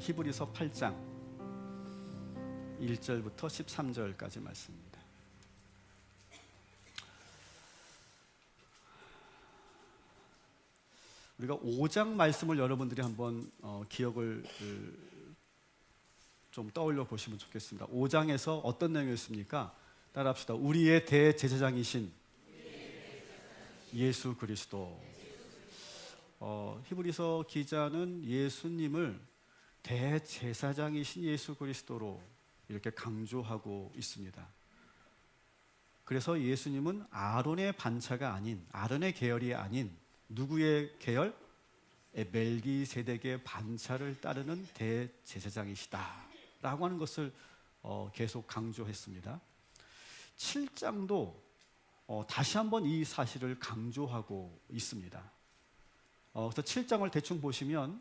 히브리서 8장 1절부터 13절까지 말씀입니다. 우리가 5장 말씀을 여러분들이 한번 기억을 좀 떠올려 보시면 좋겠습니다. 5장에서 어떤 내용이었습니까? 따라합시다. 우리의 대제사장이신 예수 그리스도. 히브리서 기자는 예수님을 대제사장이신 예수 그리스도로 이렇게 강조하고 있습니다. 그래서 예수님은 아론의 반차가 아닌, 아론의 계열이 아닌 누구의 계열? 멜기세덱의 반차를 따르는 대제사장이시다 라고 하는 것을 계속 강조했습니다. 7장도 다시 한번 이 사실을 강조하고 있습니다. 그래서 7장을 대충 보시면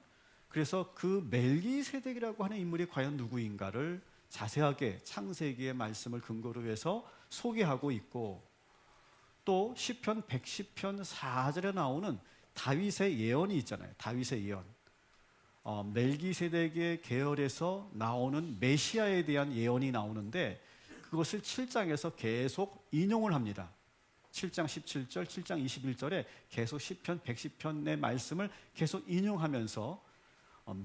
그래서 그 멜기세덱이라고 하는 인물이 과연 누구인가를 자세하게 창세기의 말씀을 근거로 해서 소개하고 있고, 또 시편 110편 4절에 나오는 다윗의 예언이 있잖아요. 다윗의 예언. 멜기세덱의 계열에서 나오는 메시아에 대한 예언이 나오는데 그것을 7장에서 계속 인용을 합니다. 7장 17절, 7장 21절에 계속 시편 110편의 말씀을 계속 인용하면서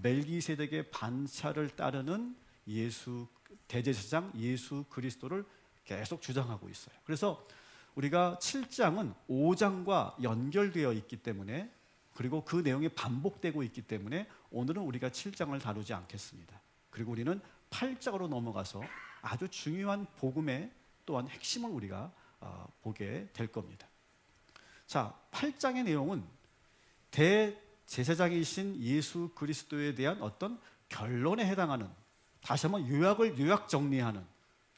멜기세덱의 반차를 따르는 예수 대제사장 예수 그리스도를 계속 주장하고 있어요. 그래서 우리가 7장은 5장과 연결되어 있기 때문에, 그리고 그 내용이 반복되고 있기 때문에 오늘은 우리가 7장을 다루지 않겠습니다. 그리고 우리는 8장으로 넘어가서 아주 중요한 복음의 또한 핵심을 우리가 보게 될 겁니다. 자, 8장의 내용은 대제사장이신 예수 그리스도에 대한 어떤 결론에 해당하는, 다시 한번 요약 정리하는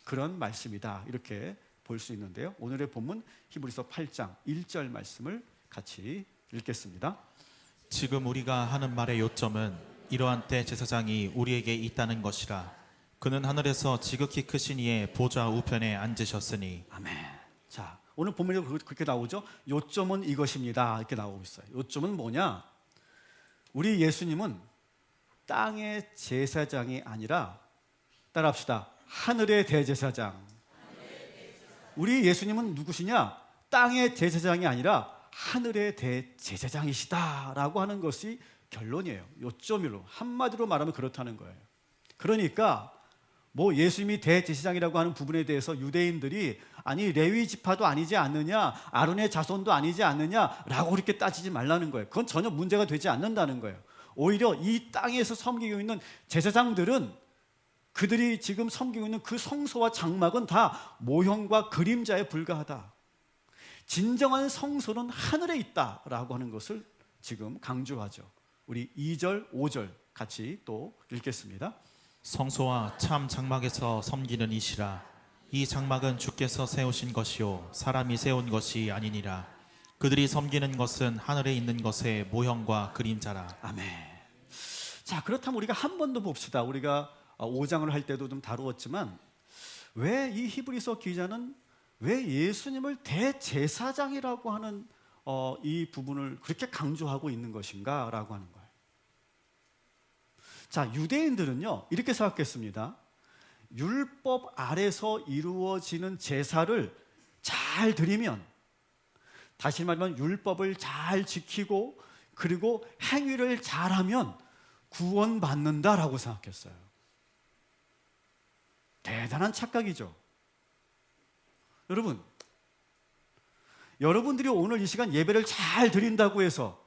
그런 말씀이다, 이렇게 볼 수 있는데요. 오늘의 본문 히브리서 8장 1절 말씀을 같이 읽겠습니다. 지금 우리가 하는 말의 요점은 이러한 대제사장이 우리에게 있다는 것이라. 그는 하늘에서 지극히 크신 이의 보좌 우편에 앉으셨으니. 아멘. 자, 오늘 본문에 그렇게 나오죠. 요점은 이것입니다, 이렇게 나오고 있어요. 요점은 뭐냐? 우리 예수님은 땅의 제사장이 아니라, 따라합시다, 하늘의 대제사장. 우리 예수님은 누구시냐? 땅의 제사장이 아니라 하늘의 대제사장이시다라고 하는 것이 결론이에요. 요점으로 한마디로 말하면 그렇다는 거예요. 그러니까 뭐 예수님이 대제사장이라고 하는 부분에 대해서 유대인들이 아니 레위 지파도 아니지 않느냐, 아론의 자손도 아니지 않느냐라고 그렇게 따지지 말라는 거예요. 그건 전혀 문제가 되지 않는다는 거예요. 오히려 이 땅에서 섬기고 있는 제사장들은, 그들이 지금 섬기고 있는 그 성소와 장막은 다 모형과 그림자에 불과하다. 진정한 성소는 하늘에 있다라고 하는 것을 지금 강조하죠. 우리 2절, 5절 같이 또 읽겠습니다. 성소와 참 장막에서 섬기는 이시라. 이 장막은 주께서 세우신 것이요 사람이 세운 것이 아니니라. 그들이 섬기는 것은 하늘에 있는 것의 모형과 그림자라. 아멘. 자, 그렇다면 우리가 한 번 더 봅시다. 우리가 5장을 할 때도 좀 다루었지만 왜 이 히브리서 기자는 왜 예수님을 대제사장이라고 하는 이 부분을 그렇게 강조하고 있는 것인가 라고 하는 거예요. 자, 유대인들은요 이렇게 생각했습니다. 율법 아래서 이루어지는 제사를 잘 드리면, 다시 말하면 율법을 잘 지키고 그리고 행위를 잘하면 구원받는다라고 생각했어요. 대단한 착각이죠. 여러분, 여러분들이 오늘 이 시간 예배를 잘 드린다고 해서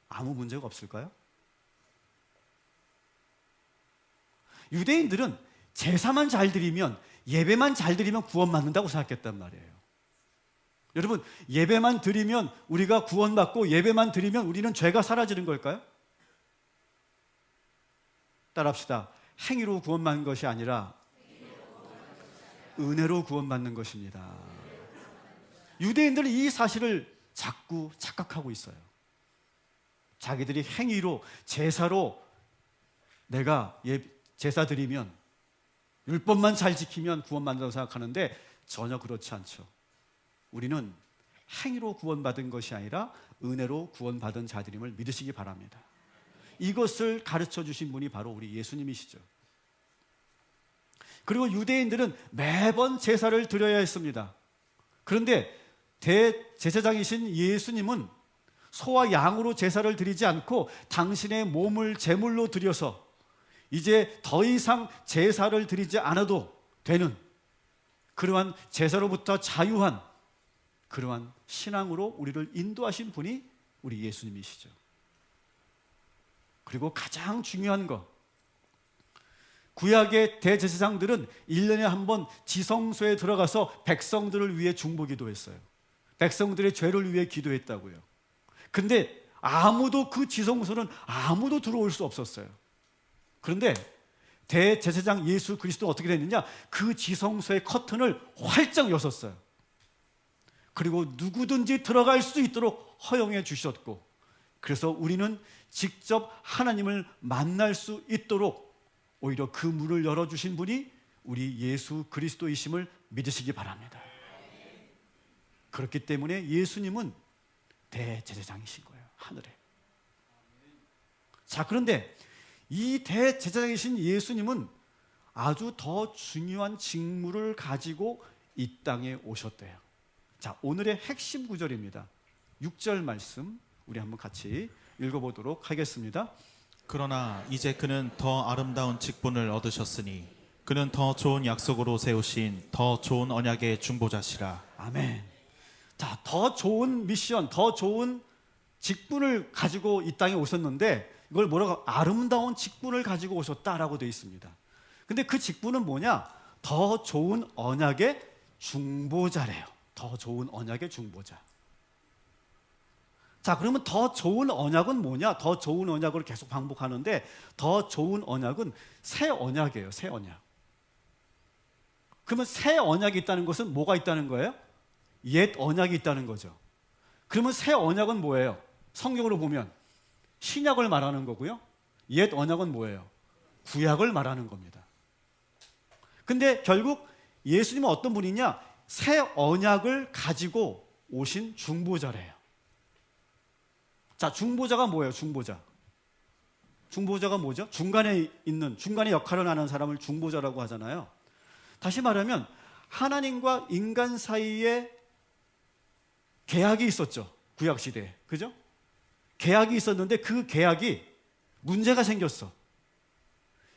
아무 문제가 없을까요? 유대인들은 제사만 잘 드리면, 예배만 잘 드리면 구원받는다고 생각했단 말이에요. 여러분, 예배만 드리면 우리가 구원받고 예배만 드리면 우리는 죄가 사라지는 걸까요? 따라합시다. 행위로 구원받는 것이 아니라 은혜로 구원받는 것입니다. 유대인들은 이 사실을 자꾸 착각하고 있어요. 자기들이 행위로, 제사로 내가 제사 드리면, 율법만 잘 지키면 구원받는다고 생각하는데 전혀 그렇지 않죠. 우리는 행위로 구원받은 것이 아니라 은혜로 구원받은 자들임을 믿으시기 바랍니다. 이것을 가르쳐 주신 분이 바로 우리 예수님이시죠. 그리고 유대인들은 매번 제사를 드려야 했습니다. 그런데 대제사장이신 예수님은 소와 양으로 제사를 드리지 않고 당신의 몸을 제물로 드려서 이제 더 이상 제사를 드리지 않아도 되는 그러한 제사로부터 자유한 그러한 신앙으로 우리를 인도하신 분이 우리 예수님이시죠. 그리고 가장 중요한 것, 구약의 대제사장들은 1년에 한 번 지성소에 들어가서 백성들을 위해 중보기도했어요. 백성들의 죄를 위해 기도했다고요. 근데 아무도 그 지성소는 아무도 들어올 수 없었어요. 그런데 대제사장 예수 그리스도는 어떻게 됐느냐? 그 지성소의 커튼을 활짝 여셨어요. 그리고 누구든지 들어갈 수 있도록 허용해 주셨고, 그래서 우리는 직접 하나님을 만날 수 있도록 오히려 그 문을 열어주신 분이 우리 예수 그리스도이심을 믿으시기 바랍니다. 그렇기 때문에 예수님은 대제사장이신 거예요, 하늘에. 자, 그런데 이 대제사장이신 예수님은 아주 더 중요한 직무를 가지고 이 땅에 오셨대요. 자, 오늘의 핵심 구절입니다. 6절 말씀 우리 한번 같이 읽어보도록 하겠습니다. 그러나 이제 그는 더 아름다운 직분을 얻으셨으니 그는 더 좋은 약속으로 세우신 더 좋은 언약의 중보자시라. 아멘. 자, 더 좋은 미션, 더 좋은 직분을 가지고 이 땅에 오셨는데 이걸 뭐라고 아름다운 직분을 가지고 오셨다라고 되어 있습니다. 근데 그 직분은 뭐냐? 더 좋은 언약의 중보자래요. 더 좋은 언약의 중보자. 자, 그러면 더 좋은 언약은 뭐냐? 더 좋은 언약을 계속 반복하는데 더 좋은 언약은 새 언약이에요. 새 언약. 그러면 새 언약이 있다는 것은 뭐가 있다는 거예요? 옛 언약이 있다는 거죠. 그러면 새 언약은 뭐예요? 성경으로 보면 신약을 말하는 거고요. 옛 언약은 뭐예요? 구약을 말하는 겁니다. 근데 결국 예수님은 어떤 분이냐? 새 언약을 가지고 오신 중보자래요. 자, 중보자가 뭐예요? 중보자가 뭐죠? 중간에 역할을 하는 사람을 중보자라고 하잖아요. 다시 말하면 하나님과 인간 사이에 계약이 있었죠. 구약 시대에. 그죠? 계약이 있었는데 그 계약이 문제가 생겼어.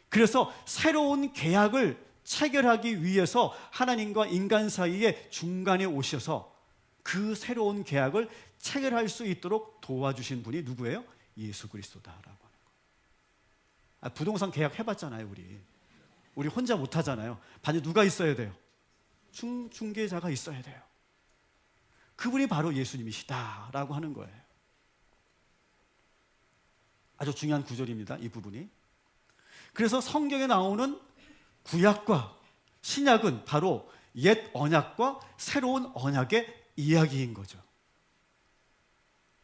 그래서 새로운 계약을 체결하기 위해서 하나님과 인간 사이에 중간에 오셔서 그 새로운 계약을 체결할 수 있도록 도와주신 분이 누구예요? 예수 그리스도다라고 하는 거예요. 부동산 계약 해봤잖아요, 우리 혼자 못하잖아요. 반드시 누가 있어야 돼요? 중개자가 있어야 돼요. 그분이 바로 예수님이시다라고 하는 거예요. 아주 중요한 구절입니다, 이 부분이. 그래서 성경에 나오는 구약과 신약은 바로 옛 언약과 새로운 언약의 이야기인 거죠.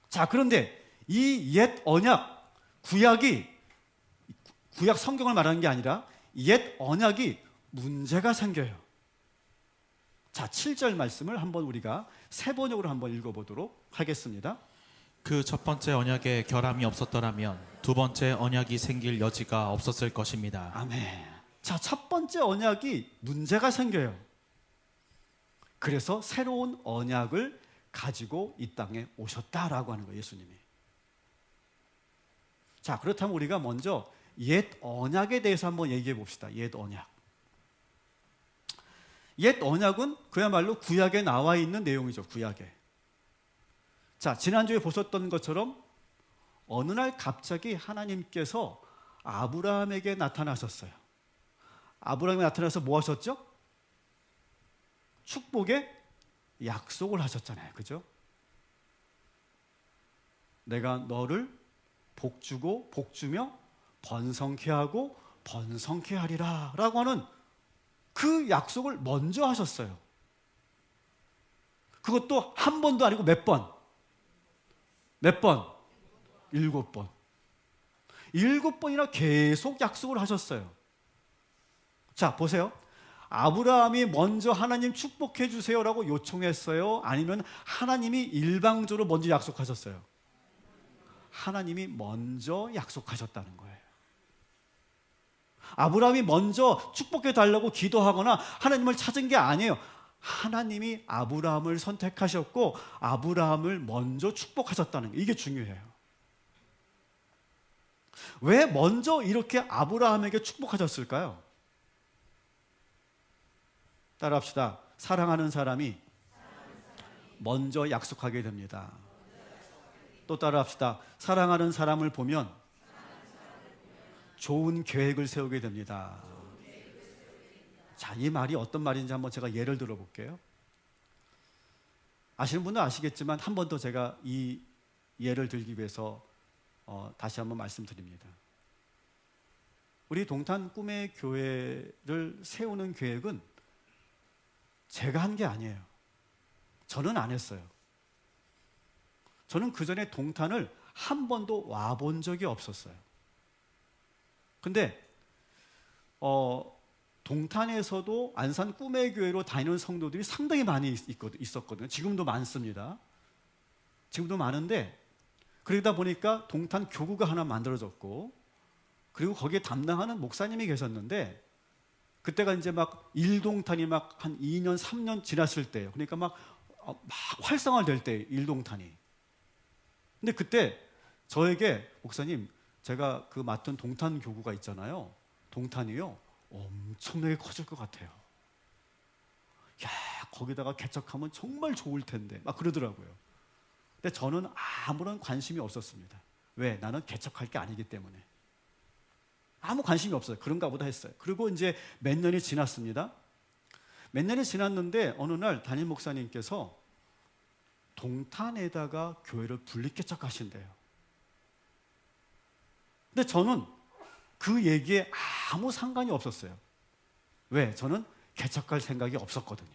자, 그런데 이 옛 언약, 구약 성경을 말하는 게 아니라 옛 언약이 문제가 생겨요. 자, 7절 말씀을 한번 우리가 세 번역으로 한번 읽어보도록 하겠습니다. 그 첫 번째 언약에 결함이 없었더라면 두 번째 언약이 생길 여지가 없었을 것입니다. 아멘. 자, 첫 번째 언약이 문제가 생겨요. 그래서 새로운 언약을 가지고 이 땅에 오셨다라고 하는 거예요, 예수님이. 자, 그렇다면 우리가 먼저 옛 언약에 대해서 한번 얘기해 봅시다. 옛 언약. 옛 언약은 그야말로 구약에 나와 있는 내용이죠, 구약에. 자, 지난주에 보셨던 것처럼 어느 날 갑자기 하나님께서 아브라함에게 나타나셨어요. 아브라함에게 나타나서 뭐 하셨죠? 축복의 약속을 하셨잖아요. 그죠? 내가 너를 복주고 복주며 번성케 하고 번성케 하리라 라고 하는 그 약속을 먼저 하셨어요. 그것도 한 번도 아니고 몇 번? 7번. 7번이나 계속 약속을 하셨어요. 자, 보세요. 아브라함이 먼저 하나님 축복해 주세요라고 요청했어요? 아니면 하나님이 일방적으로 먼저 약속하셨어요? 하나님이 먼저 약속하셨다는 거예요. 아브라함이 먼저 축복해 달라고 기도하거나 하나님을 찾은 게 아니에요. 하나님이 아브라함을 선택하셨고 아브라함을 먼저 축복하셨다는 게 이게 중요해요. 왜 먼저 이렇게 아브라함에게 축복하셨을까요? 따라합시다. 사랑하는 사람이 먼저 약속하게 됩니다. 또 따라합시다. 사랑하는 사람을 보면 좋은 계획을 세우게 됩니다. 자, 이 말이 어떤 말인지 한번 제가 예를 들어볼게요. 아시는 분은 아시겠지만 한 번 더 제가 이 예를 들기 위해서 다시 한번 말씀드립니다. 우리 동탄 꿈의 교회를 세우는 계획은 제가 한 게 아니에요. 저는 안 했어요. 저는 그 전에 동탄을 한 번도 와본 적이 없었어요. 근데 동탄에서도 안산 꿈의 교회로 다니는 성도들이 상당히 많이 있었거든요. 지금도 많습니다. 지금도 많은데 그러다 보니까 동탄 교구가 하나 만들어졌고 그리고 거기에 담당하는 목사님이 계셨는데 그때가 이제 막 일동탄이 막 한 2년, 3년 지났을 때예요. 그러니까 막 활성화될 때 일동탄이. 근데 그때 저에게 목사님, 제가 그 맡은 동탄 교구가 있잖아요. 동탄이요. 엄청나게 커질 것 같아요. 야, 거기다가 개척하면 정말 좋을 텐데. 막 그러더라고요. 근데 저는 아무런 관심이 없었습니다. 왜? 나는 개척할 게 아니기 때문에. 아무 관심이 없어요. 그런가 보다 했어요. 그리고 이제 몇 년이 지났습니다. 몇 년이 지났는데 어느 날 담임 목사님께서 동탄에다가 교회를 분리개척하신대요. 근데 저는 그 얘기에 아무 상관이 없었어요. 왜? 저는 개척할 생각이 없었거든요.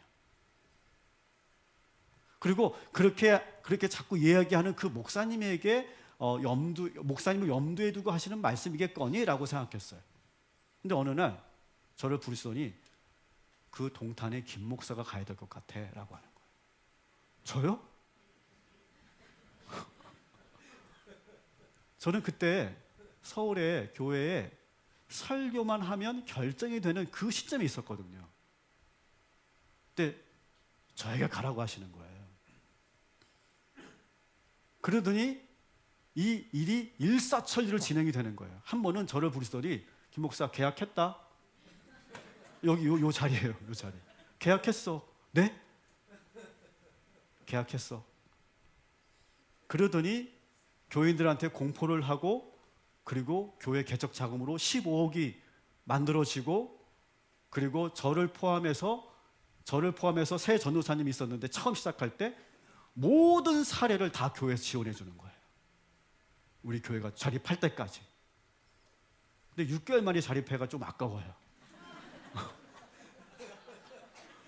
그리고 그렇게 자꾸 이야기하는 그 목사님에게 목사님을 염두에 두고 하시는 말씀이겠거니? 라고 생각했어요. 근데 어느 날 저를 부르시더니 그 동탄에 김 목사가 가야 될 것 같아 라고 하는 거예요. 저요? 저는 그때 서울의 교회에 설교만 하면 결정이 되는 그 시점이 있었거든요. 근데 저에게 가라고 하시는 거예요. 그러더니 이 일이 일사천리로 진행이 되는 거예요. 한 번은 저를 부르시더니 김 목사 계약했다. 여기 요 자리예요. 요 자리. 계약했어. 네? 계약했어. 그러더니 교인들한테 공포를 하고 그리고 교회 개척 자금으로 15억이 만들어지고 그리고 저를 포함해서 새 전도사님이 있었는데 처음 시작할 때 모든 사례를 다 교회에서 지원해 주는 거예요. 우리 교회가 자립할 때까지. 근데 6개월 만에 자립해가 좀 아까워요.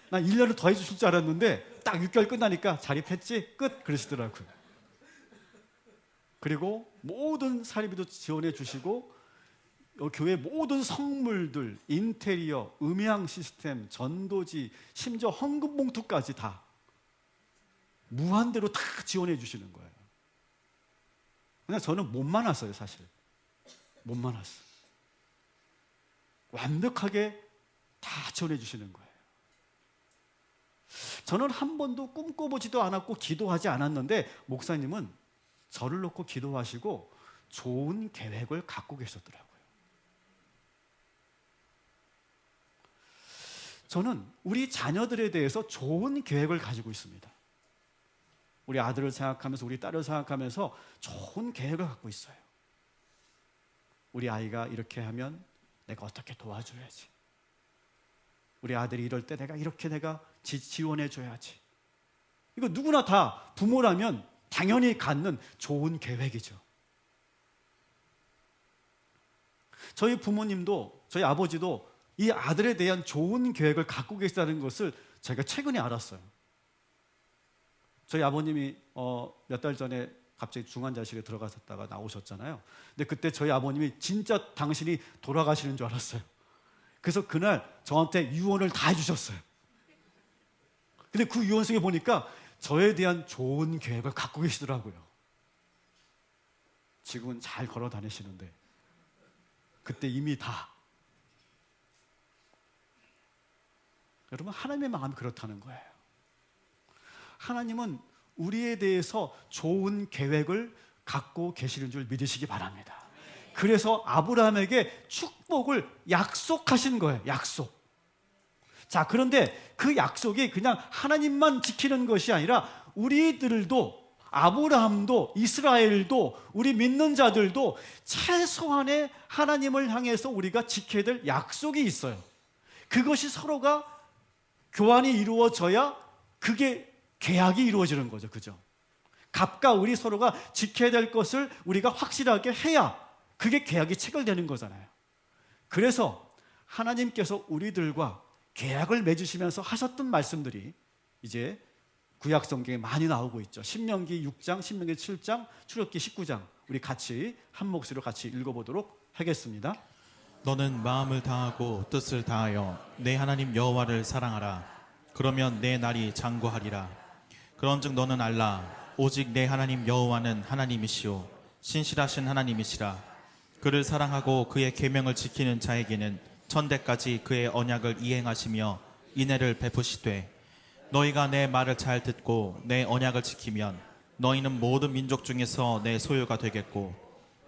난 1년을 더 해주실 줄 알았는데 딱 6개월 끝나니까 자립했지? 끝! 그러시더라고요. 그리고 모든 사립비도 지원해 주시고 교회 모든 성물들, 인테리어, 음향 시스템, 전도지, 심지어 헌금 봉투까지 다 무한대로 다 지원해 주시는 거예요. 그냥 저는 몸만 왔어요, 사실. 몸만 왔어. 완벽하게 다 지원해 주시는 거예요. 저는 한 번도 꿈꿔보지도 않았고 기도하지 않았는데 목사님은 저를 놓고 기도하시고 좋은 계획을 갖고 계셨더라고요. 저는 우리 자녀들에 대해서 좋은 계획을 가지고 있습니다. 우리 아들을 생각하면서 우리 딸을 생각하면서 좋은 계획을 갖고 있어요. 우리 아이가 이렇게 하면 내가 어떻게 도와줘야지. 우리 아들이 이럴 때 내가 지원해 줘야지. 이거 누구나 다 부모라면 당연히 갖는 좋은 계획이죠. 저희 부모님도 저희 아버지도 이 아들에 대한 좋은 계획을 갖고 계시다는 것을 제가 최근에 알았어요. 저희 아버님이 몇 달 전에 갑자기 중환자실에 들어가셨다가 나오셨잖아요. 근데 그때 저희 아버님이 진짜 당신이 돌아가시는 줄 알았어요. 그래서 그날 저한테 유언을 다 해주셨어요. 근데 그 유언 속에 보니까 저에 대한 좋은 계획을 갖고 계시더라고요. 지금은 잘 걸어 다니시는데 그때 이미 다. 여러분, 하나님의 마음이 그렇다는 거예요. 하나님은 우리에 대해서 좋은 계획을 갖고 계시는 줄 믿으시기 바랍니다. 그래서 아브라함에게 축복을 약속하신 거예요. 약속. 자, 그런데 그 약속이 그냥 하나님만 지키는 것이 아니라 우리들도, 아브라함도, 이스라엘도, 우리 믿는 자들도 최소한의 하나님을 향해서 우리가 지켜야 될 약속이 있어요. 그것이 서로가 교환이 이루어져야 그게 계약이 이루어지는 거죠. 그죠? 각각 우리 서로가 지켜야 될 것을 우리가 확실하게 해야 그게 계약이 체결되는 거잖아요. 그래서 하나님께서 우리들과 계약을 맺으시면서 하셨던 말씀들이 이제 구약 성경에 많이 나오고 있죠. 신명기 6장, 신명기 7장, 출애굽기 19장. 우리 같이 한 목소리로 같이 읽어보도록 하겠습니다. 너는 마음을 다하고 뜻을 다하여 내 하나님 여호와를 사랑하라. 그러면 내 날이 장구하리라. 그런즉 너는 알라. 오직 내 하나님 여호와는 하나님이시오 신실하신 하나님이시라. 그를 사랑하고 그의 계명을 지키는 자에게는 천대까지 그의 언약을 이행하시며 인애를 베푸시되 너희가 내 말을 잘 듣고 내 언약을 지키면 너희는 모든 민족 중에서 내 소유가 되겠고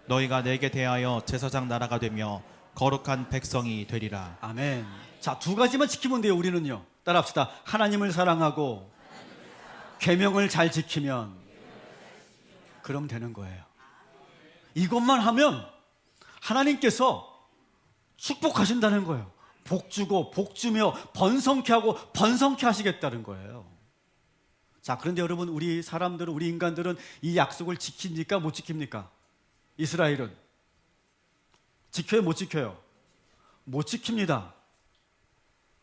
너희가 내게 대하여 제사장 나라가 되며 거룩한 백성이 되리라. 아멘. 자, 두 가지만 지키면 돼요. 우리는요. 따라합시다. 하나님을 사랑하고 계명을 잘 지키면 그럼 되는 거예요. 이것만 하면 하나님께서 축복하신다는 거예요. 복 주고 복 주며 번성케 하고 번성케 하시겠다는 거예요. 자, 그런데 여러분, 우리 사람들은, 우리 인간들은 이 약속을 지킵니까? 못 지킵니까? 이스라엘은 지켜요? 못 지켜요? 못 지킵니다.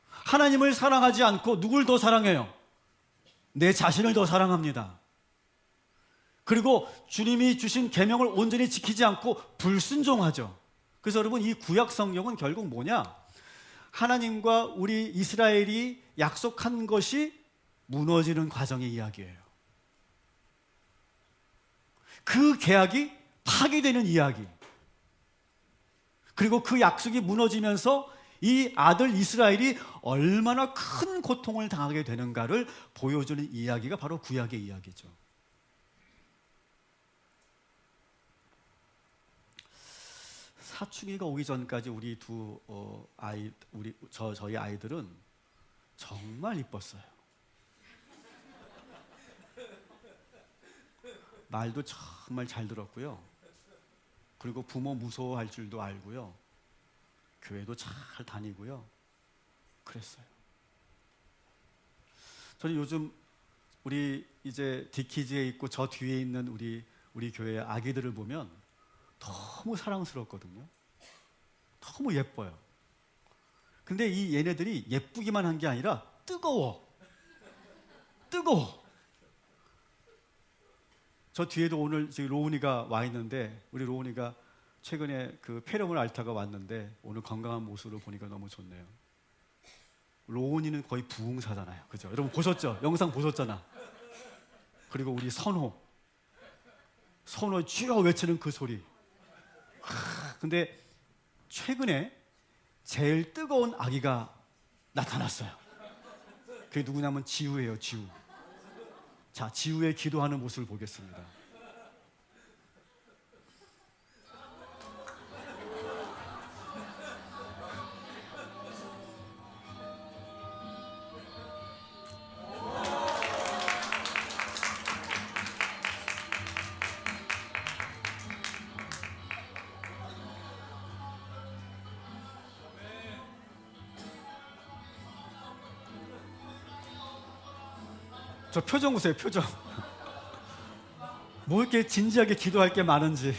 하나님을 사랑하지 않고 누굴 더 사랑해요? 내 자신을 더 사랑합니다. 그리고 주님이 주신 계명을 온전히 지키지 않고 불순종하죠. 그래서 여러분, 이 구약 성경은 결국 뭐냐? 하나님과 우리 이스라엘이 약속한 것이 무너지는 과정의 이야기예요. 그 계약이 파기되는 이야기. 그리고 그 약속이 무너지면서 이 아들 이스라엘이 얼마나 큰 고통을 당하게 되는가를 보여주는 이야기가 바로 구약의 이야기죠. 사춘기가 오기 전까지 우리 저희 아이들은 정말 이뻤어요. 말도 정말 잘 들었고요. 그리고 부모 무서워할 줄도 알고요. 교회도 잘 다니고요. 그랬어요. 저는 요즘 우리 이제 디키즈에 있고 저 뒤에 있는 우리 교회 아기들을 보면 너무 사랑스럽거든요. 너무 예뻐요. 근데 이 얘네들이 예쁘기만 한 게 아니라 뜨거워. 저 뒤에도 오늘 지금 로운이가 와 있는데, 우리 로운이가 최근에 그 폐렴을 앓다가 왔는데 오늘 건강한 모습을 보니까 너무 좋네요. 로운이는 거의 부흥사잖아요. 그죠? 여러분 보셨죠? 영상 보셨잖아. 그리고 우리 선호 주여 외치는 그 소리. 근데 최근에 제일 뜨거운 아기가 나타났어요. 그게 누구냐면 지우예요. 지우. 자, 지우의 기도하는 모습을 보겠습니다. 저 표정 보세요. 표정. 뭐 이렇게 진지하게 기도할 게 많은지.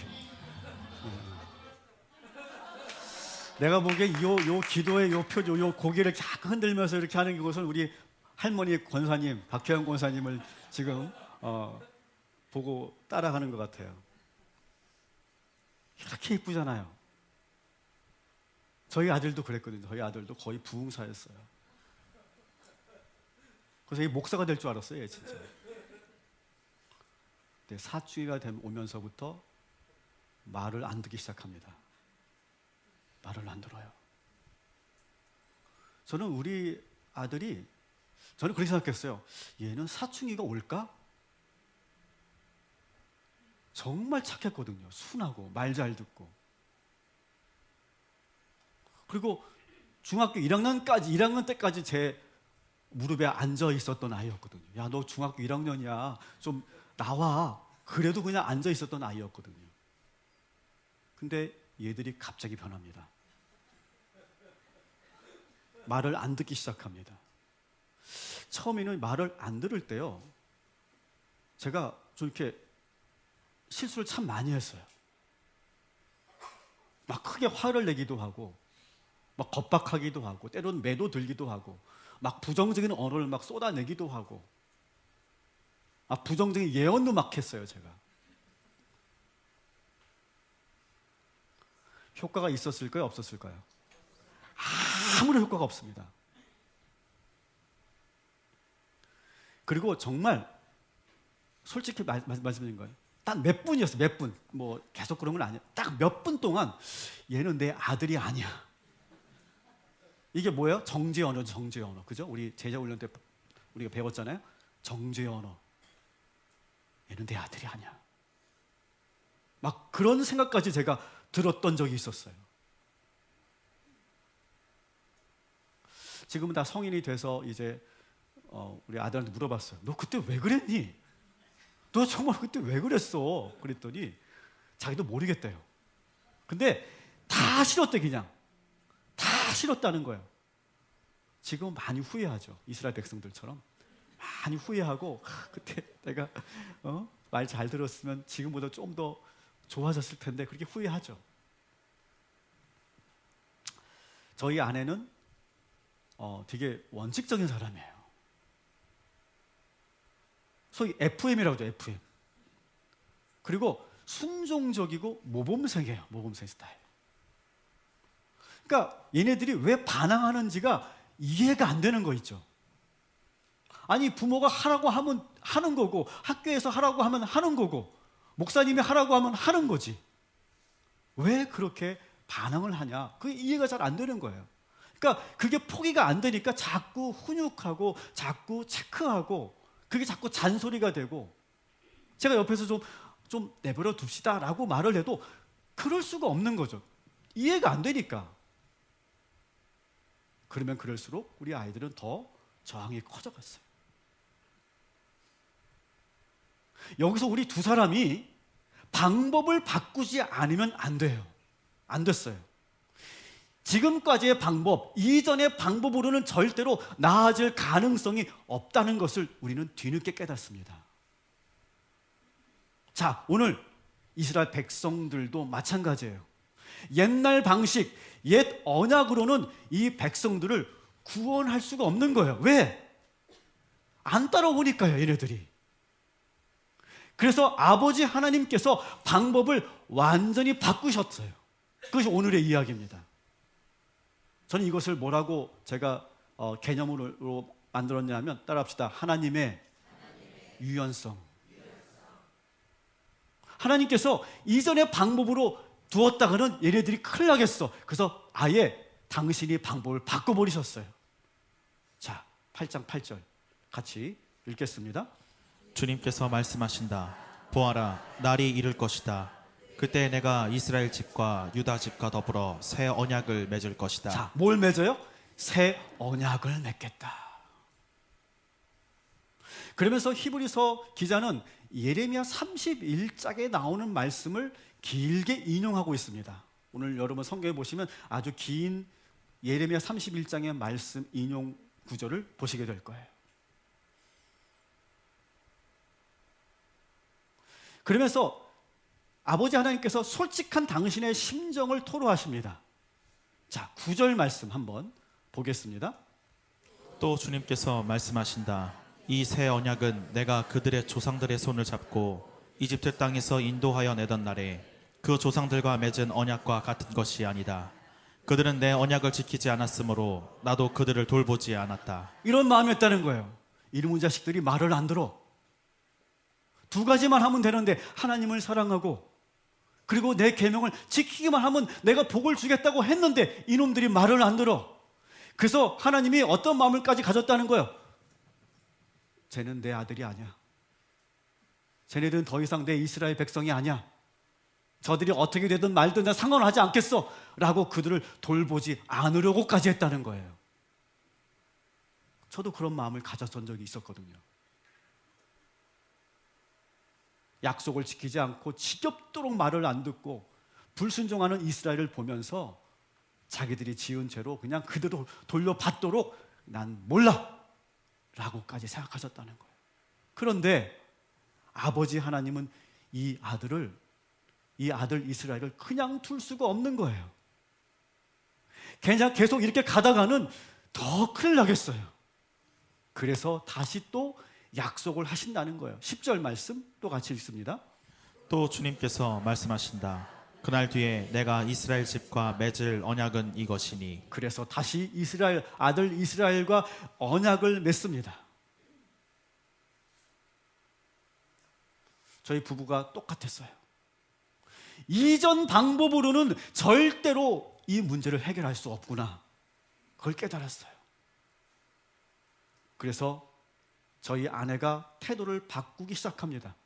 내가 보기에 요 기도의 요 표정, 요 고개를 쫙 흔들면서 이렇게 하는 것은 우리 할머니 권사님, 박혜영 권사님을 지금 보고 따라가는 것 같아요. 이렇게 이쁘잖아요. 저희 아들도 그랬거든요. 저희 아들도 거의 부흥사였어요. 그래서 이 목사가 될 줄 알았어요, 얘 진짜. 4주기가 오면서부터 말을 안 듣기 시작합니다. 말을 안 들어요. 저는 우리 아들이, 저는 그렇게 생각했어요. 얘는 사춘기가 올까? 정말 착했거든요. 순하고 말 잘 듣고. 그리고 중학교 1학년 때까지 제 무릎에 앉아 있었던 아이였거든요. 야, 너 중학교 1학년이야. 좀 나와. 그래도 그냥 앉아 있었던 아이였거든요. 근데 얘들이 갑자기 변합니다. 말을 안 듣기 시작합니다. 처음에는 말을 안 들을 때요, 제가 좀 이렇게 실수를 참 많이 했어요. 막 크게 화를 내기도 하고, 막 겁박하기도 하고, 때로는 매도 들기도 하고, 막 부정적인 언어를 막 쏟아내기도 하고, 막 부정적인 예언도 막 했어요, 제가. 효과가 있었을까요? 없었을까요? 아무런 효과가 없습니다. 그리고 정말 솔직히 말씀드린 거예요. 딱 몇 분이었어요. 몇 분. 뭐 계속 그런 건 아니에요. 딱 몇 분 동안 얘는 내 아들이 아니야. 이게 뭐예요? 정죄 언어, 정죄 언어. 그죠? 우리 제자 훈련 때 우리가 배웠잖아요. 정죄 언어. 얘는 내 아들이 아니야. 막 그런 생각까지 제가 들었던 적이 있었어요. 지금은 다 성인이 돼서 이제 우리 아들한테 물어봤어요. 너 그때 왜 그랬니? 너 정말 그때 왜 그랬어? 그랬더니 자기도 모르겠대요. 근데 다 싫었대. 그냥 다 싫었다는 거예요. 지금 많이 후회하죠. 이스라엘 백성들처럼 많이 후회하고, 그때 내가 말 잘 들었으면 지금보다 좀 더 좋아졌을 텐데, 그렇게 후회하죠. 저희 아내는 되게 원칙적인 사람이에요. 소위 FM이라고 하죠. FM. 그리고 순종적이고 모범생이에요. 모범생 스타일. 그러니까 얘네들이 왜 반항하는지가 이해가 안 되는 거 있죠. 아니, 부모가 하라고 하면 하는 거고, 학교에서 하라고 하면 하는 거고, 목사님이 하라고 하면 하는 거지. 왜 그렇게 반항을 하냐? 그게 이해가 잘 안 되는 거예요. 그러니까 그게 포기가 안 되니까 자꾸 훈육하고, 자꾸 체크하고, 그게 자꾸 잔소리가 되고, 제가 옆에서 좀 내버려 둡시다 라고 말을 해도 그럴 수가 없는 거죠. 이해가 안 되니까. 그러면 그럴수록 우리 아이들은 더 저항이 커져갔어요. 여기서 우리 두 사람이 방법을 바꾸지 않으면 안 돼요. 안 됐어요. 지금까지의 방법, 이전의 방법으로는 절대로 나아질 가능성이 없다는 것을 우리는 뒤늦게 깨닫습니다. 자, 오늘 이스라엘 백성들도 마찬가지예요. 옛날 방식, 옛 언약으로는 이 백성들을 구원할 수가 없는 거예요. 왜? 안 따라오니까요, 얘네들이. 그래서 아버지 하나님께서 방법을 완전히 바꾸셨어요. 그것이 오늘의 이야기입니다. 저는 이것을 뭐라고 제가 개념으로 만들었냐면, 따라합시다. 하나님의 유연성. 하나님께서 이전의 방법으로 두었다가는 얘네들이 큰일 나겠어. 그래서 아예 당신이 방법을 바꿔버리셨어요. 자, 8장 8절 같이 읽겠습니다. 주님께서 말씀하신다. 보아라, 날이 이를 것이다. 그때 내가 이스라엘 집과 유다 집과 더불어 새 언약을 맺을 것이다. 자, 뭘 맺어요? 새 언약을 맺겠다. 그러면서 히브리서 기자는 예레미야 31장에 나오는 말씀을 길게 인용하고 있습니다. 오늘 여러분 성경에 보시면 아주 긴 예레미야 31장의 말씀 인용 구절을 보시게 될 거예요. 그러면서 아버지 하나님께서 솔직한 당신의 심정을 토로하십니다. 자, 9절 말씀 한번 보겠습니다. 또 주님께서 말씀하신다. 이 새 언약은 내가 그들의 조상들의 손을 잡고 이집트 땅에서 인도하여 내던 날에 그 조상들과 맺은 언약과 같은 것이 아니다. 그들은 내 언약을 지키지 않았으므로 나도 그들을 돌보지 않았다. 이런 마음이었다는 거예요. 이놈의 자식들이 말을 안 들어. 두 가지만 하면 되는데 하나님을 사랑하고 그리고 내 계명을 지키기만 하면 내가 복을 주겠다고 했는데 이놈들이 말을 안 들어. 그래서 하나님이 어떤 마음을까지 가졌다는 거예요. 쟤는 내 아들이 아니야. 쟤네들은 더 이상 내 이스라엘 백성이 아니야. 저들이 어떻게 되든 말든 난 상관하지 않겠어 라고 그들을 돌보지 않으려고까지 했다는 거예요. 저도 그런 마음을 가졌던 적이 있었거든요. 약속을 지키지 않고 지겹도록 말을 안 듣고 불순종하는 이스라엘을 보면서 자기들이 지은 죄로 그냥 그대로 돌려받도록 난 몰라 라고까지 생각하셨다는 거예요. 그런데 아버지 하나님은 이 아들 이스라엘을 그냥 둘 수가 없는 거예요. 그냥 계속 이렇게 가다가는 더 큰일 나겠어요. 그래서 다시 또 약속을 하신다는 거예요. 10절 말씀 또 같이 읽습니다. 또 주님께서 말씀하신다. 그날 뒤에 내가 이스라엘 집과 맺을 언약은 이것이니. 그래서 다시 아들 이스라엘과 언약을 맺습니다. 저희 부부가 똑같았어요. 이전 방법으로는 절대로 이 문제를 해결할 수 없구나. 그걸 깨달았어요. 그래서 저희 아내가 태도를 바꾸기 시작합니다.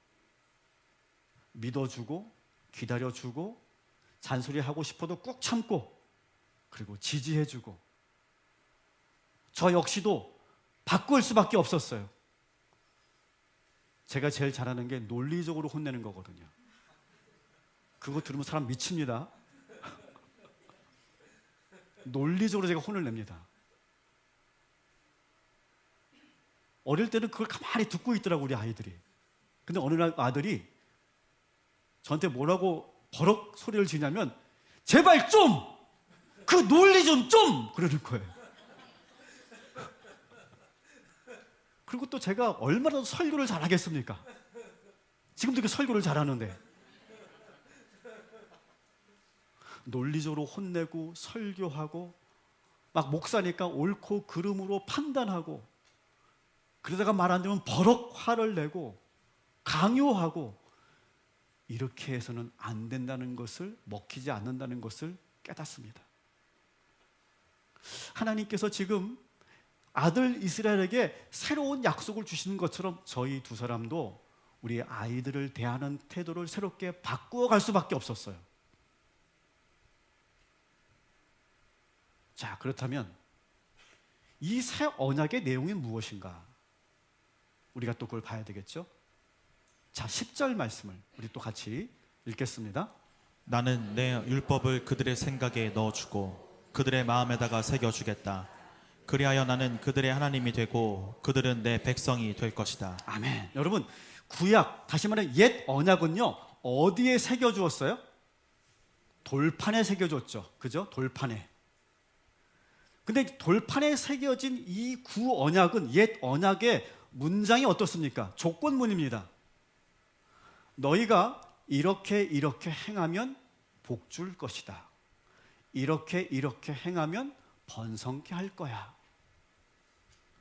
믿어주고 기다려주고 잔소리하고 싶어도 꾹 참고 그리고 지지해주고 저 역시도 바꿀 수밖에 없었어요. 제가 제일 잘하는 게 논리적으로 혼내는 거거든요. 그거 들으면 사람 미칩니다. 논리적으로 제가 혼을 냅니다. 어릴 때는 그걸 가만히 듣고 있더라고 우리 아이들이. 근데 어느 날 아들이 저한테 뭐라고 버럭 소리를 지냐면 제발 좀! 그 논리 좀 그러는 거예요. 그리고 또 제가 얼마나 설교를 잘하겠습니까? 지금도 이렇게 설교를 잘하는데 논리적으로 혼내고 설교하고 막 목사니까 옳고 그름으로 판단하고 그러다가 말 안 되면 버럭 화를 내고 강요하고 이렇게 해서는 안 된다는 것을 먹히지 않는다는 것을 깨닫습니다. 하나님께서 지금 아들 이스라엘에게 새로운 약속을 주시는 것처럼 저희 두 사람도 우리 아이들을 대하는 태도를 새롭게 바꾸어 갈 수밖에 없었어요. 자, 그렇다면 이 새 언약의 내용이 무엇인가? 우리가 또 그걸 봐야 되겠죠? 자, 10절 말씀을 우리 또 같이 읽겠습니다. 나는 내 율법을 그들의 생각에 넣어주고 그들의 마음에다가 새겨주겠다. 그리하여 나는 그들의 하나님이 되고 그들은 내 백성이 될 것이다. 아멘. 여러분, 구약, 다시 말해 옛 언약은요 어디에 새겨주었어요? 돌판에 새겨줬죠. 그죠? 돌판에. 근데 돌판에 새겨진 이 구 언약은 옛 언약의 문장이 어떻습니까? 조건문입니다. 너희가 이렇게 행하면 복 줄 것이다. 이렇게 행하면 번성케 할 거야.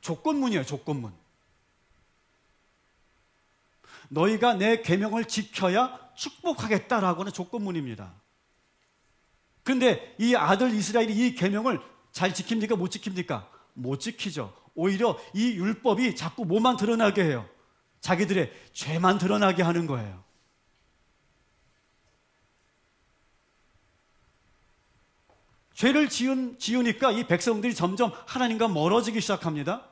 조건문이에요, 조건문. 너희가 내 계명을 지켜야 축복하겠다라고 하는 조건문입니다. 그런데 이 아들 이스라엘이 이 계명을 잘 지킵니까? 못 지킵니까? 못 지키죠. 오히려 이 율법이 자꾸 뭐만 드러나게 해요? 자기들의 죄만 드러나게 하는 거예요. 죄를 지으니까 이 백성들이 점점 하나님과 멀어지기 시작합니다.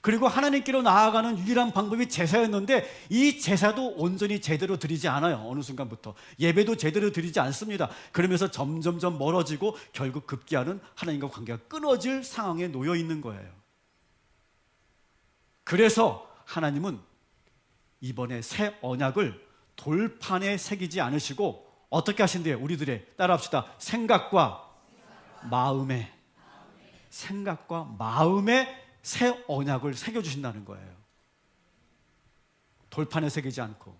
그리고 하나님께로 나아가는 유일한 방법이 제사였는데 이 제사도 온전히 제대로 드리지 않아요. 어느 순간부터 예배도 제대로 드리지 않습니다. 그러면서 점점점 멀어지고 결국 급기야는 하나님과 관계가 끊어질 상황에 놓여 있는 거예요. 그래서 하나님은 이번에 새 언약을 돌판에 새기지 않으시고 어떻게 하신대요? 우리들의 따라합시다. 생각과 마음에 새 언약을 새겨주신다는 거예요. 돌판에 새기지 않고.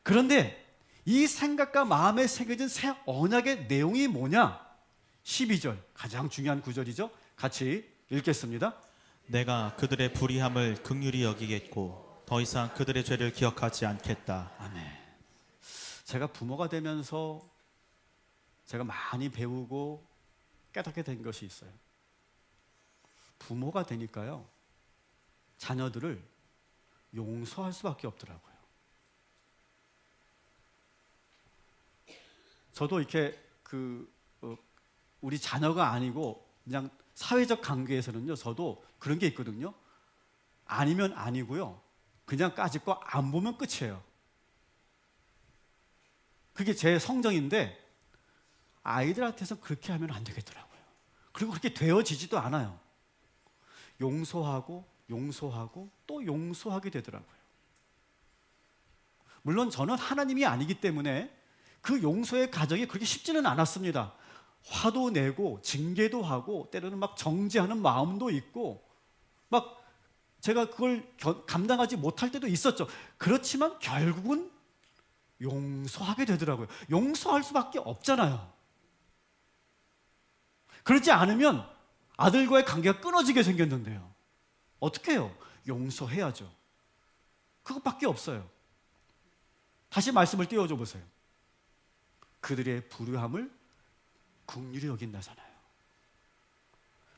그런데 이 생각과 마음에 새겨진 새 언약의 내용이 뭐냐? 12절, 가장 중요한 구절이죠. 같이 읽겠습니다. 내가 그들의 불의함을 긍휼히 여기겠고 더 이상 그들의 죄를 기억하지 않겠다. 아멘. 제가 부모가 되면서 제가 많이 배우고 깨닫게 된 것이 있어요. 부모가 되니까요, 자녀들을 용서할 수밖에 없더라고요. 저도 이렇게 우리 자녀가 아니고 그냥 사회적 관계에서는요, 저도 그런 게 있거든요. 아니면 아니고요, 그냥 까짓 거 안 보면 끝이에요. 그게 제 성정인데 아이들한테서 그렇게 하면 안 되겠더라고요. 그리고 그렇게 되어지지도 않아요. 용서하고 용서하고 또 용서하게 되더라고요. 물론 저는 하나님이 아니기 때문에 그 용서의 과정이 그렇게 쉽지는 않았습니다. 화도 내고 징계도 하고 때로는 막 정죄하는 마음도 있고 막 제가 그걸 감당하지 못할 때도 있었죠. 그렇지만 결국은 용서하게 되더라고요. 용서할 수밖에 없잖아요. 그렇지 않으면 아들과의 관계가 끊어지게 생겼는데요. 어떻게 해요? 용서해야죠. 그것밖에 없어요. 다시 말씀을 띄워줘 보세요. 그들의 불의함을 긍휼히 여긴다잖아요.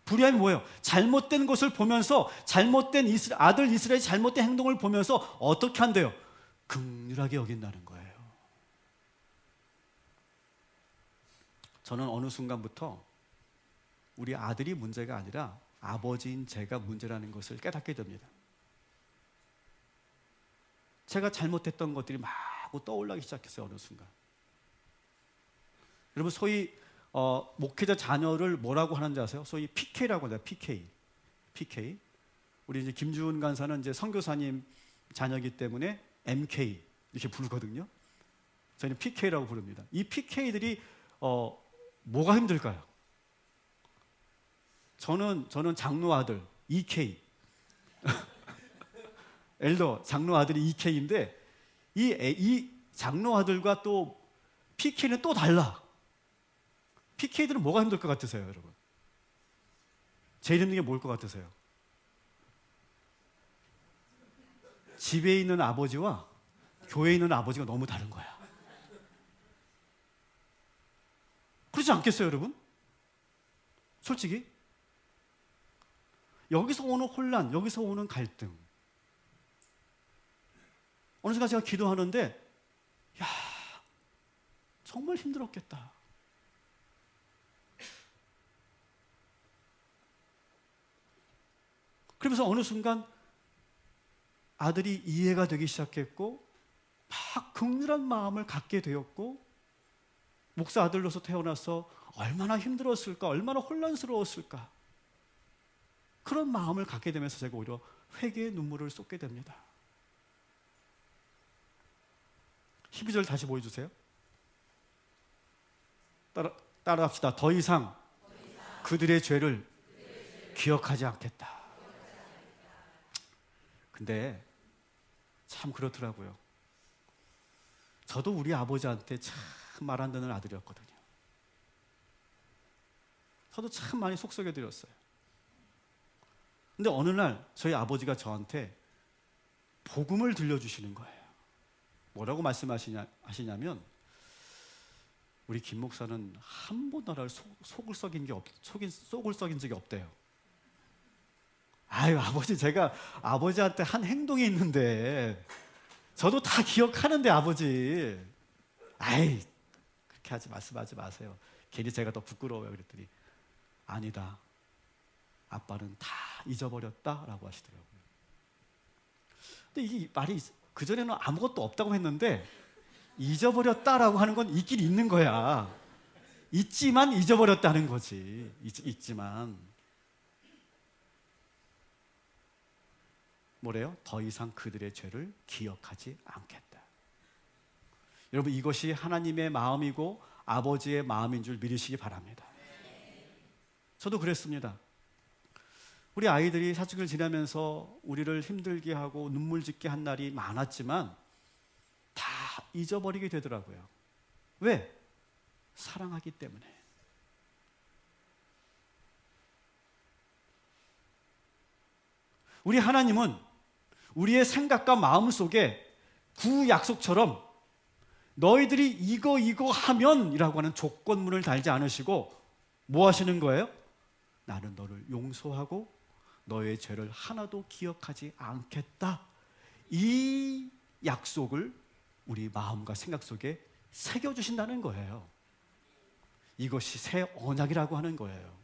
불의함이 뭐예요? 잘못된 것을 보면서 잘못된 아들 이스라엘의 잘못된 행동을 보면서 어떻게 한대요? 긍휼하게 여긴다는 거예요. 저는 어느 순간부터 우리 아들이 문제가 아니라 아버지인 제가 문제라는 것을 깨닫게 됩니다. 제가 잘못했던 것들이 마구 떠올라기 시작했어요. 어느 순간. 여러분 소위 목회자 자녀를 뭐라고 하는지 아세요? 소위 PK라고 해요. PK. 우리 이제 김주은 간사는 이제 선교사님 자녀이기 때문에 MK 이렇게 부르거든요. 저희는 PK라고 부릅니다. 이 PK들이 뭐가 힘들까요? 저는 장로 아들 EK, 엘더 장로 아들이 EK인데 이 장로 아들과 또 PK는 또 달라. PK들은 뭐가 힘들 것 같으세요, 여러분? 제일 힘든 게 뭘 것 같으세요? 집에 있는 아버지와 교회에 있는 아버지가 너무 다른 거야. 그렇지 않겠어요, 여러분? 솔직히 여기서 오는 혼란, 여기서 오는 갈등. 어느 순간 제가 기도하는데 야, 정말 힘들었겠다. 그러면서 어느 순간 아들이 이해가 되기 시작했고 막 긍휼한 마음을 갖게 되었고 목사 아들로서 태어나서 얼마나 힘들었을까, 얼마나 혼란스러웠을까 그런 마음을 갖게 되면서 제가 오히려 회개의 눈물을 쏟게 됩니다. 12절 다시 보여주세요. 따라합시다. 더 이상 그들의 죄를 기억하지 않겠다. 근데 참 그렇더라고요. 저도 우리 아버지한테 참 말 안 듣는 아들이었거든요. 저도 참 많이 속썩여드렸어요. 근데 어느 날 저희 아버지가 저한테 복음을 들려주시는 거예요. 뭐라고 말씀하시냐면 우리 김 목사는 한 번도 나를 속을 썩인 적이 없대요. 아유, 아버지, 제가 아버지한테 한 행동이 있는데 저도 다 기억하는데 아버지. 아이, 그렇게 말씀하지 마세요. 괜히 제가 더 부끄러워요. 그랬더니 아니다. 아빠는 다 잊어버렸다라고 하시더라고요. 근데 이 말이 그전에는 아무것도 없다고 했는데 잊어버렸다라고 하는 건 있긴 있는 거야. 있지만 잊어버렸다는 거지. 있지만 뭐래요? 더 이상 그들의 죄를 기억하지 않겠다. 여러분, 이것이 하나님의 마음이고 아버지의 마음인 줄 믿으시기 바랍니다. 저도 그랬습니다. 우리 아이들이 사춘기를 지나면서 우리를 힘들게 하고 눈물 짓게 한 날이 많았지만 다 잊어버리게 되더라고요. 왜? 사랑하기 때문에. 우리 하나님은 우리의 생각과 마음 속에 구 약속처럼 너희들이 이거 하면 이라고 하는 조건문을 달지 않으시고 뭐 하시는 거예요? 나는 너를 용서하고 너의 죄를 하나도 기억하지 않겠다. 이 약속을 우리 마음과 생각 속에 새겨주신다는 거예요. 이것이 새 언약이라고 하는 거예요.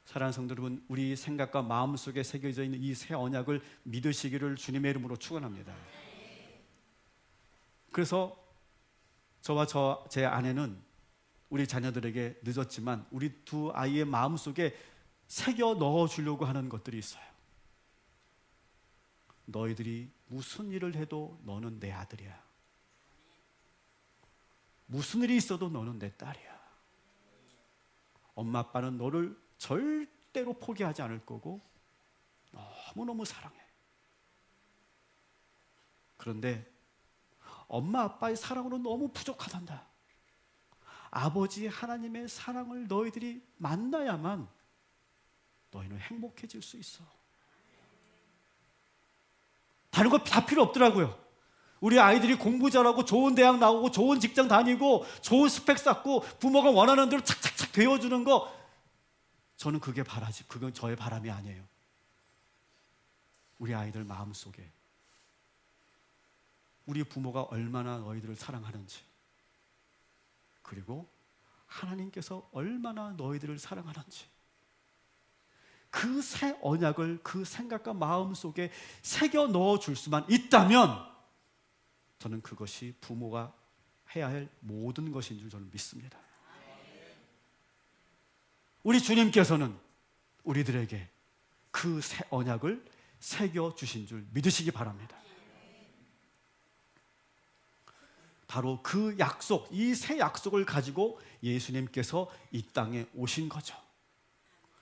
사랑하는 성도 여러분, 우리 생각과 마음 속에 새겨져 있는 이 새 언약을 믿으시기를 주님의 이름으로 축원합니다. 그래서 저와 제 아내는 우리 자녀들에게 늦었지만 우리 두 아이의 마음 속에 새겨 넣어주려고 하는 것들이 있어요. 너희들이 무슨 일을 해도 너는 내 아들이야. 무슨 일이 있어도 너는 내 딸이야. 엄마 아빠는 너를 절대로 포기하지 않을 거고 너무너무 사랑해. 그런데 엄마 아빠의 사랑으로 너무 부족하단다. 아버지 하나님의 사랑을 너희들이 만나야만 너희는 행복해질 수 있어. 다른 거 다 필요 없더라고요. 우리 아이들이 공부 잘하고 좋은 대학 나오고 좋은 직장 다니고 좋은 스펙 쌓고 부모가 원하는 대로 착착착 되어주는 거, 저는 그건 저의 바람이 아니에요. 우리 아이들 마음속에 우리 부모가 얼마나 너희들을 사랑하는지, 그리고 하나님께서 얼마나 너희들을 사랑하는지, 그 새 언약을 그 생각과 마음 속에 새겨 넣어 줄 수만 있다면 저는 그것이 부모가 해야 할 모든 것인 줄 저는 믿습니다. 우리 주님께서는 우리들에게 그 새 언약을 새겨 주신 줄 믿으시기 바랍니다. 바로 그 약속, 이 새 약속을 가지고 예수님께서 이 땅에 오신 거죠.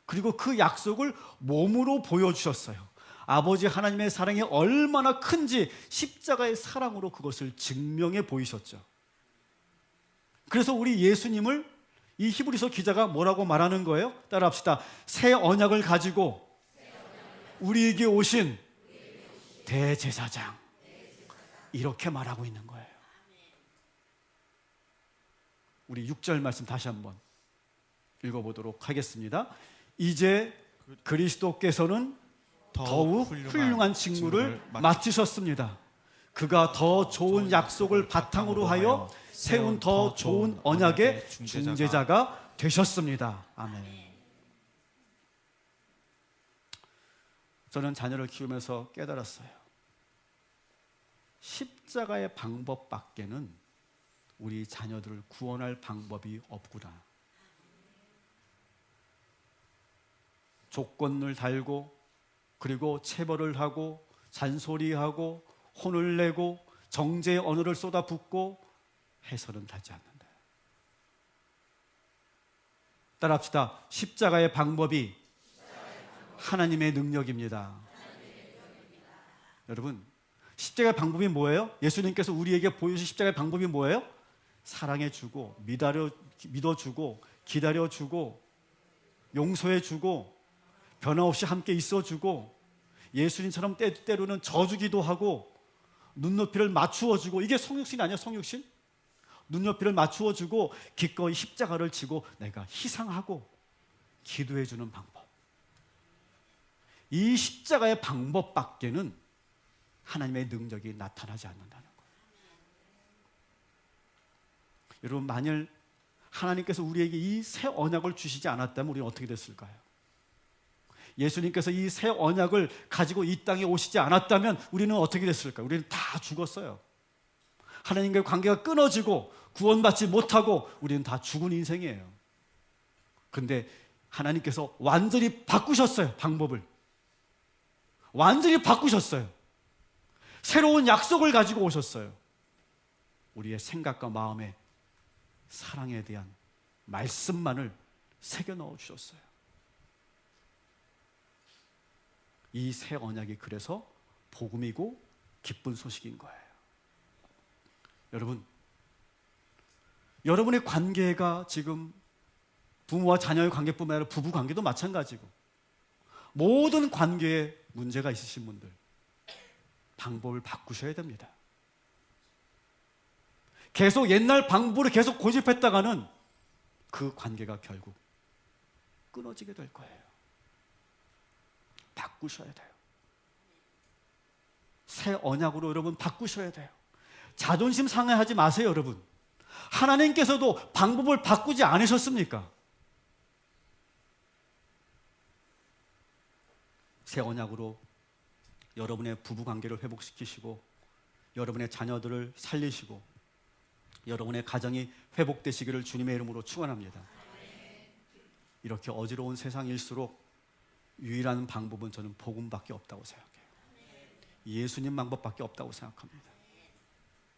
그리고 그 약속을 몸으로 보여주셨어요. 아버지 하나님의 사랑이 얼마나 큰지 십자가의 사랑으로 그것을 증명해 보이셨죠. 그래서 우리 예수님을 이 히브리서 기자가 뭐라고 말하는 거예요? 따라합시다. 새 언약을 가지고 우리에게 오신 대제사장, 이렇게 말하고 있는 거예요. 우리 6절 말씀 다시 한번 읽어보도록 하겠습니다. 이제 그리스도께서는 더욱 훌륭한 직무를 맡으셨습니다. 그가 더 좋은 약속을 바탕으로 하여 세운 더 좋은 언약의 중재자가 되셨습니다. 아멘. 저는 자녀를 키우면서 깨달았어요. 십자가의 방법밖에는 우리 자녀들을 구원할 방법이 없구나. 조건을 달고 그리고 체벌을 하고 잔소리하고 혼을 내고 정죄의 언어를 쏟아붓고 해서는 되지 않는다. 따라합시다. 십자가의 방법이 하나님의 능력입니다. 여러분, 십자가의 방법이 뭐예요? 예수님께서 우리에게 보여주신 십자가의 방법이 뭐예요? 사랑해주고 믿어주고 기다려주고 용서해주고 변함없이 함께 있어주고 예수님처럼 때로는 져주기도 하고 눈높이를 맞추어주고, 이게 성육신 아니야? 성육신? 눈높이를 맞추어주고 기꺼이 십자가를 지고 내가 희생하고 기도해주는 방법. 이 십자가의 방법밖에는 하나님의 능력이 나타나지 않는다는 거예요. 여러분, 만일 하나님께서 우리에게 이 새 언약을 주시지 않았다면 우리는 어떻게 됐을까요? 예수님께서 이 새 언약을 가지고 이 땅에 오시지 않았다면 우리는 어떻게 됐을까요? 우리는 다 죽었어요. 하나님과의 관계가 끊어지고 구원받지 못하고 우리는 다 죽은 인생이에요. 그런데 하나님께서 완전히 바꾸셨어요. 방법을 완전히 바꾸셨어요. 새로운 약속을 가지고 오셨어요. 우리의 생각과 마음에 사랑에 대한 말씀만을 새겨 넣어 주셨어요. 이 새 언약이 그래서 복음이고 기쁜 소식인 거예요. 여러분, 여러분의 관계가 지금 부모와 자녀의 관계뿐만 아니라 부부 관계도 마찬가지고 모든 관계에 문제가 있으신 분들, 방법을 바꾸셔야 됩니다. 계속 옛날 방법으로 계속 고집했다가는 그 관계가 결국 끊어지게 될 거예요. 바꾸셔야 돼요. 새 언약으로 여러분 바꾸셔야 돼요. 자존심 상해하지 마세요, 여러분. 하나님께서도 방법을 바꾸지 않으셨습니까? 새 언약으로 여러분의 부부 관계를 회복시키시고 여러분의 자녀들을 살리시고 여러분의 가정이 회복되시기를 주님의 이름으로 축원합니다. 이렇게 어지러운 세상일수록 유일한 방법은 저는 복음밖에 없다고 생각해요. 예수님 방법밖에 없다고 생각합니다.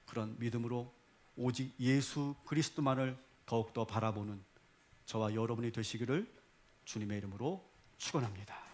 그런 믿음으로 오직 예수 그리스도만을 더욱더 바라보는 저와 여러분이 되시기를 주님의 이름으로 축원합니다.